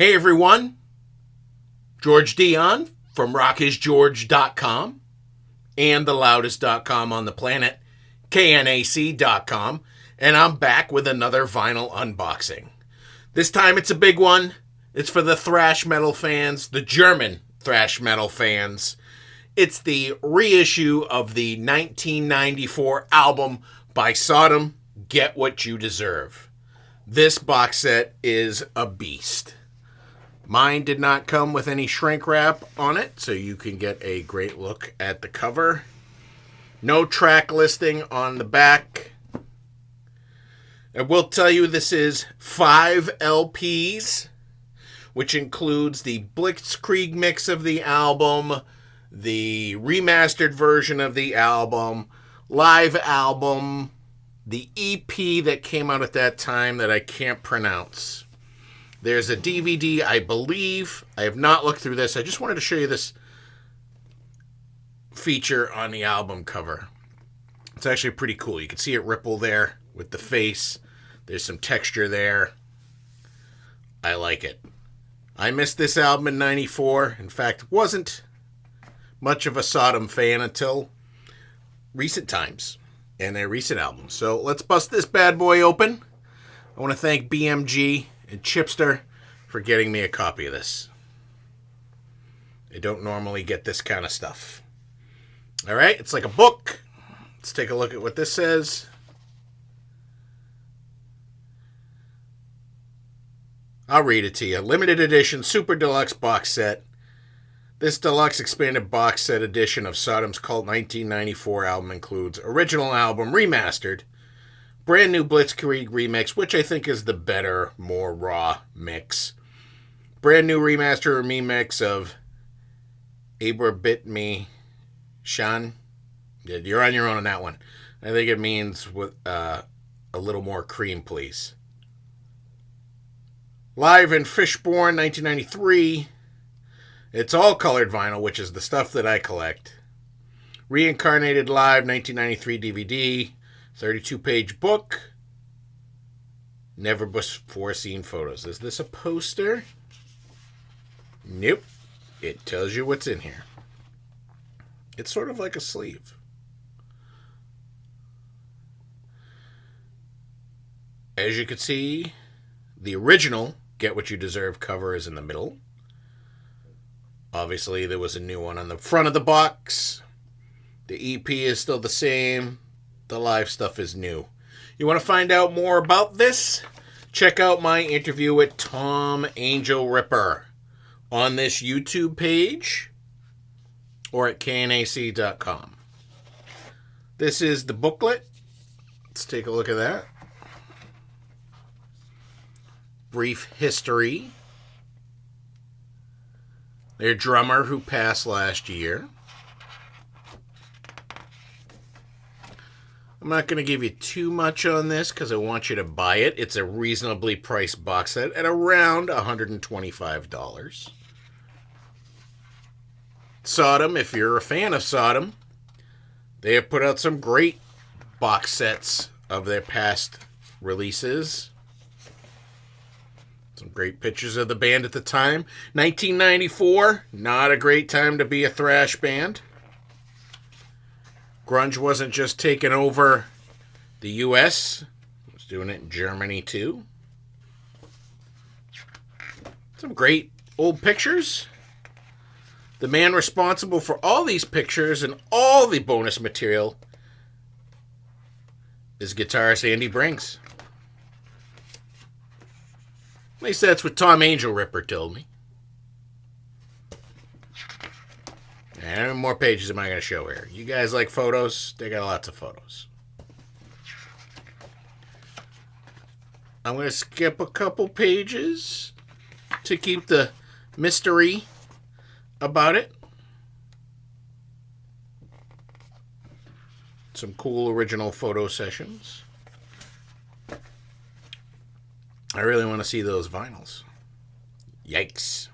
Hey everyone, George Dion from rockisgeorge.com and the loudest.com on the planet, knac.com, and I'm back with another vinyl unboxing. This time it's a big one. It's for the thrash metal fans, the German thrash metal fans. It's the reissue of the 1994 album by Sodom, Get What You Deserve. This box set is a beast. Mine did not come with any shrink wrap on it, so you can get a great look at the cover. No track listing on the back. I will tell you this is 5 LPs, which includes the Blitzkrieg mix of the album, the remastered version of the album, live album, the EP that came out at that time that I can't pronounce. There's a DVD, I believe. I have not looked through this. I just wanted to show you this feature on the album cover. It's actually pretty cool. You can see it ripple there with the face. There's some texture there. I like it. I missed this album in '94. In fact, wasn't much of a Sodom fan until recent times and their recent albums. So let's bust this bad boy open. I want to thank BMG and Chipster for getting me a copy of this. I don't normally get this kind of stuff. All right, it's like a book. Let's take a look at what this says. I'll read it to you. Limited edition Super Deluxe box set. This deluxe expanded box set edition of Sodom's Cult 1994 album includes original album remastered, brand new Blitzkrieg remix, which I think is the better, more raw mix. Brand new remaster or remix of Aber Bit Me Shan. Yeah, you're on your own on that one. I think it means with a little more cream, please. Live in Fishborn, 1993. It's all colored vinyl, which is the stuff that I collect. Reincarnated Live, 1993 DVD. 32-page book. Never before seen photos. Is this a poster? Nope. It tells you what's in here. It's sort of like a sleeve. As you can see, the original Get What You Deserve cover is in the middle. Obviously, there was a new one on the front of the box. The EP is still the same. The live stuff is new. You want to find out more about this? Check out my interview with Tom Angel Ripper on this YouTube page or at knac.com. This is the booklet. Let's take a look at that. Brief history. Their drummer who passed last year. I'm not going to give you too much on this because I want you to buy it. It's a reasonably priced box set at around $125. Sodom, if you're a fan of Sodom, they have put out some great box sets of their past releases. Some great pictures of the band at the time. 1994, not a great time to be a thrash band. Grunge wasn't just taking over the U.S. It was doing it in Germany, too. Some great old pictures. The man responsible for all these pictures and all the bonus material is guitarist Andy Brinks. At least that's what Tom Angel Ripper told me. And how many more pages am I going to show here? You guys like photos? They got lots of photos. I'm going to skip a couple pages to keep the mystery about it. Some cool original photo sessions. I really want to see those vinyls. Yikes.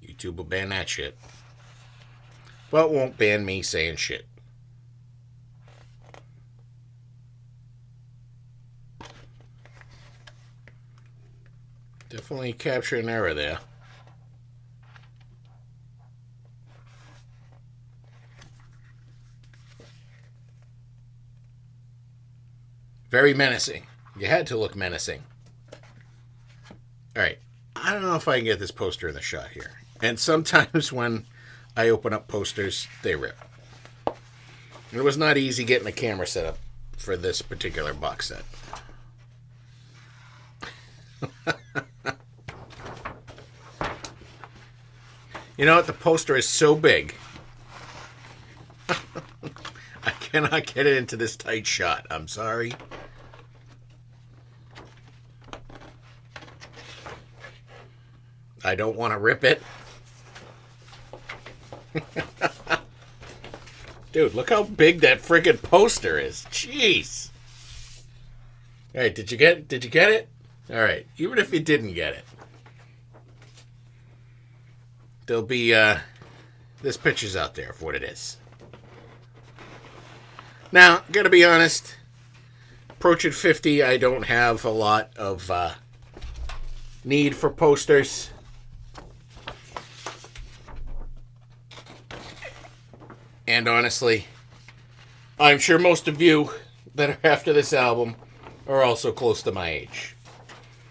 YouTube will ban that shit. But won't ban me saying shit. Definitely capture an error there. Very menacing. You had to look menacing. All right. I don't know if I can get this poster in the shot here. And sometimes when I open up posters, they rip. It was not easy getting a camera set up for this particular box set. You know what? The poster is so big. I cannot get it into this tight shot. I'm sorry. I don't want to rip it. Dude, look how big that friggin' poster is. Jeez. All right, did you get it? All right, even if you didn't get it. There'll be, this picture's out there of what it is. Now, gotta be honest, approaching 50, I don't have a lot of, need for posters. And honestly, I'm sure most of you that are after this album are also close to my age.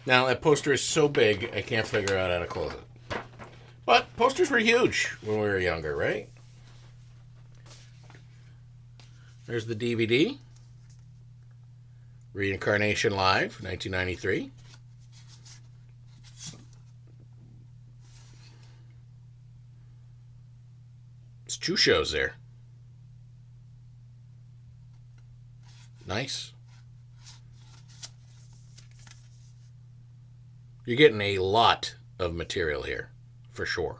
Now, that poster is so big, I can't figure out how to close it. But posters were huge when we were younger, right? There's the DVD. Reincarnation Live, 1993. It's 2 shows there. Nice. You're getting a lot of material here, for sure.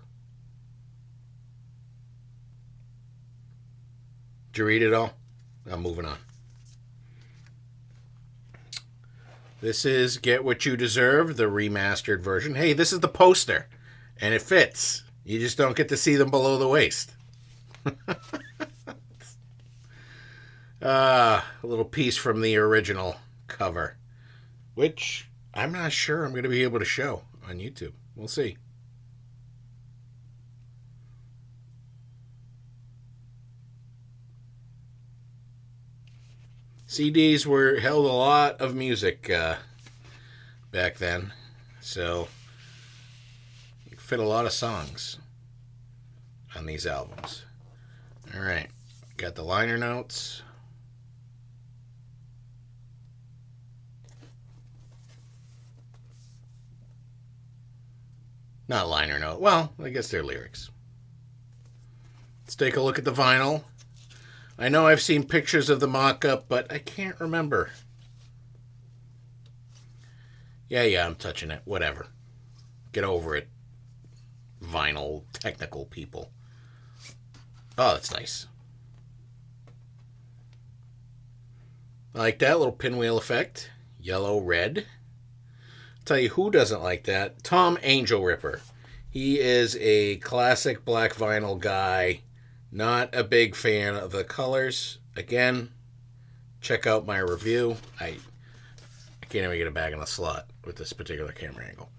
Did you read it all? I'm moving on. This is Get What You Deserve, the remastered version. Hey, this is the poster, and it fits. You just don't get to see them below the waist. A little piece from the original cover, which I'm not sure I'm going to be able to show on YouTube. We'll see. CDs held a lot of music back then, so you could fit a lot of songs on these albums. All right, got the liner notes. Not liner note. Well, I guess they're lyrics. Let's take a look at the vinyl. I know I've seen pictures of the mock-up, but I can't remember. Yeah, I'm touching it. Whatever. Get over it. Vinyl technical people. Oh, that's nice. I like that little pinwheel effect. Yellow, red. Tell you who doesn't like that. Tom Angel Ripper. He is a classic black vinyl guy. Not a big fan of the colors. Again, check out my review. I can't even get it back in the slot with this particular camera angle.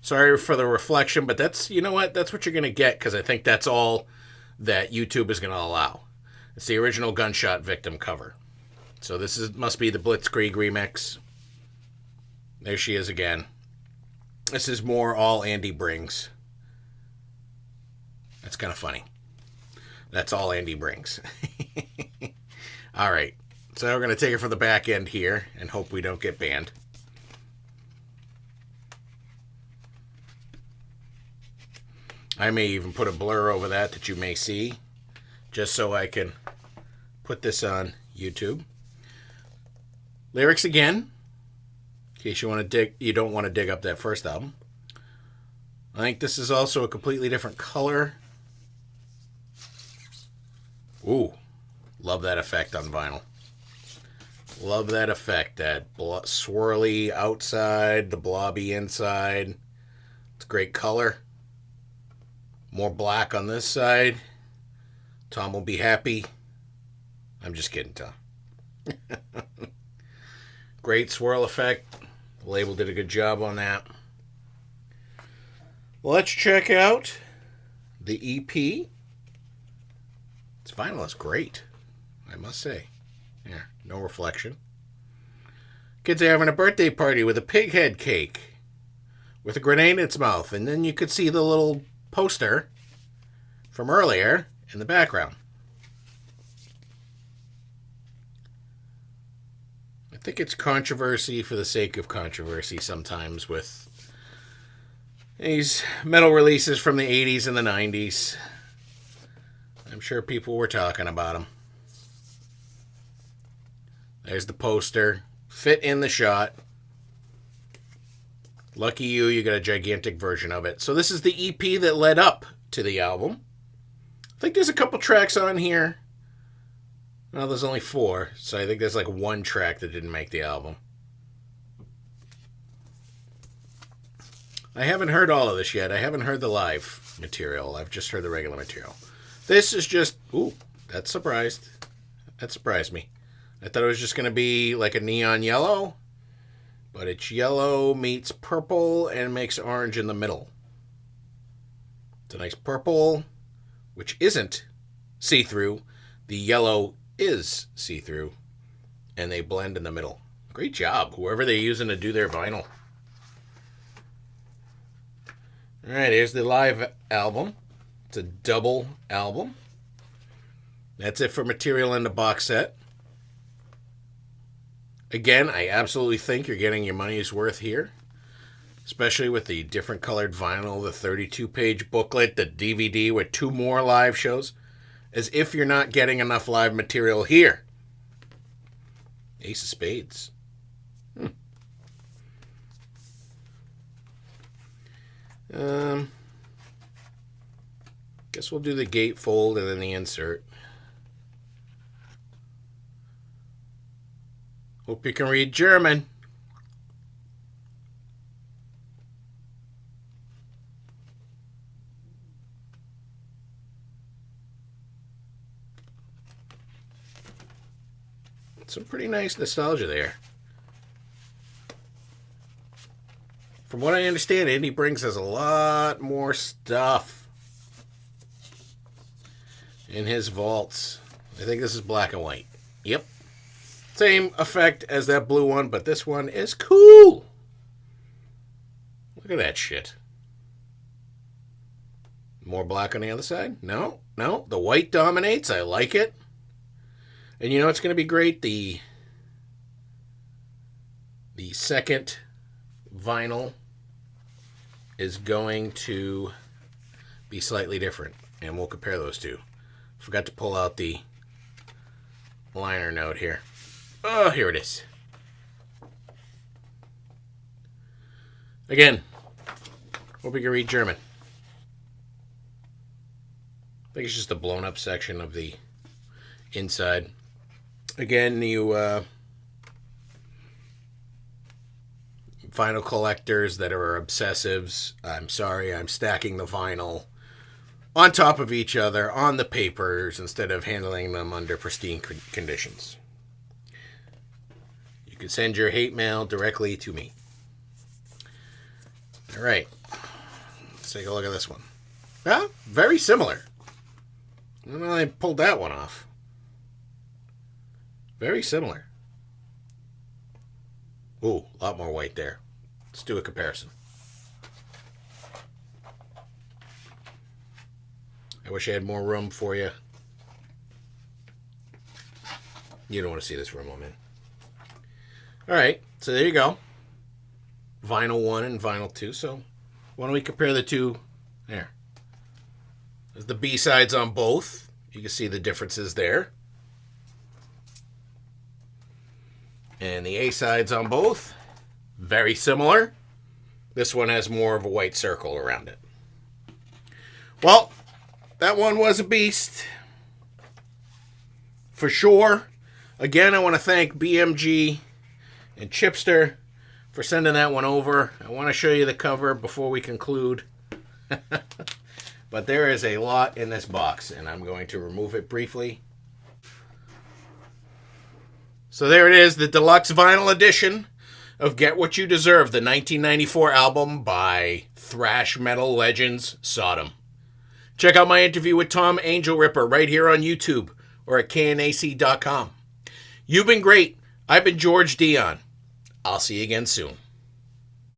Sorry for the reflection, but that's, you know what? That's what you're going to get, because I think that's all that YouTube is going to allow. It's the original Gunshot Victim cover. So this must be the Blitzkrieg remix. There she is again. This is more all Andy brings. That's kind of funny. That's all Andy brings. All right. So we're going to take it from the back end here and hope we don't get banned. I may even put a blur over that you may see, just so I can put this on YouTube. Lyrics again, in case you don't want to dig up that first album. I think this is also a completely different color. Ooh, love that effect on vinyl. Love that effect, that swirly outside, the blobby inside. It's a great color. More black on this side. Tom will be happy. I'm just kidding, Tom. Great swirl effect. The label did a good job on that. Let's check out the EP. This vinyl is great, I must say. Yeah, no reflection. Kids are having a birthday party with a pig head cake with a grenade in its mouth. And then you could see the little poster from earlier in the background. I think it's controversy for the sake of controversy sometimes with these metal releases from the 80s and the 90s. I'm sure people were talking about them. There's the poster. Fit in the shot. Lucky you, you got a gigantic version of it. So this is the EP that led up to the album. I think there's a couple tracks on here. Well, there's only 4, so I think there's like 1 track that didn't make the album. I haven't heard all of this yet. I haven't heard the live material. I've just heard the regular material. This is just... Ooh, that surprised me. I thought it was just going to be like a neon yellow, but it's yellow meets purple and makes orange in the middle. It's a nice purple, which isn't see-through. The yellow is see-through, and they blend in the middle. Great job, whoever they're using to do their vinyl. All right, here's the live album. It's a double album. That's it for material in the box set. Again, I absolutely think you're getting your money's worth here, especially with the different colored vinyl, the 32-page booklet, the DVD with 2 more live shows, as if you're not getting enough live material here. Ace of Spades. Guess we'll do the gatefold and then the insert. Hope you can read German. Some pretty nice nostalgia there. From what I understand, Andy Brings has a lot more stuff in his vaults. I think this is black and white. Yep. Same effect as that blue one, but this one is cool. Look at that shit. More black on the other side? No. The white dominates. I like it. And you know what's going to be great? The second vinyl is going to be slightly different. And we'll compare those two. Forgot to pull out the liner note here. Oh, here it is. Again, hope you can read German. I think it's just a blown up section of the inside. Again, you vinyl collectors that are obsessives, I'm sorry, I'm stacking the vinyl on top of each other on the papers instead of handling them under pristine conditions. You can send your hate mail directly to me. All right, let's take a look at this one. Yeah, very similar. Well, I pulled that one off. Very similar. Ooh, a lot more white there. Let's do a comparison. I wish I had more room for you. You don't want to see this room I'm in. All right, so there you go. Vinyl 1 and Vinyl 2. So why don't we compare the two? There. There's the B-sides on both. You can see the differences there. And the A-sides on both. Very similar. This one has more of a white circle around it. Well, that one was a beast. For sure. Again, I want to thank BMG and Chipster for sending that one over. I want to show you the cover before we conclude. But there is a lot in this box, and I'm going to remove it briefly. So there it is, the deluxe vinyl edition of Get What You Deserve, the 1994 album by thrash metal legends Sodom. Check out my interview with Tom Angel Ripper right here on YouTube or at knac.com. You've been great. I've been George Dion. I'll see you again soon.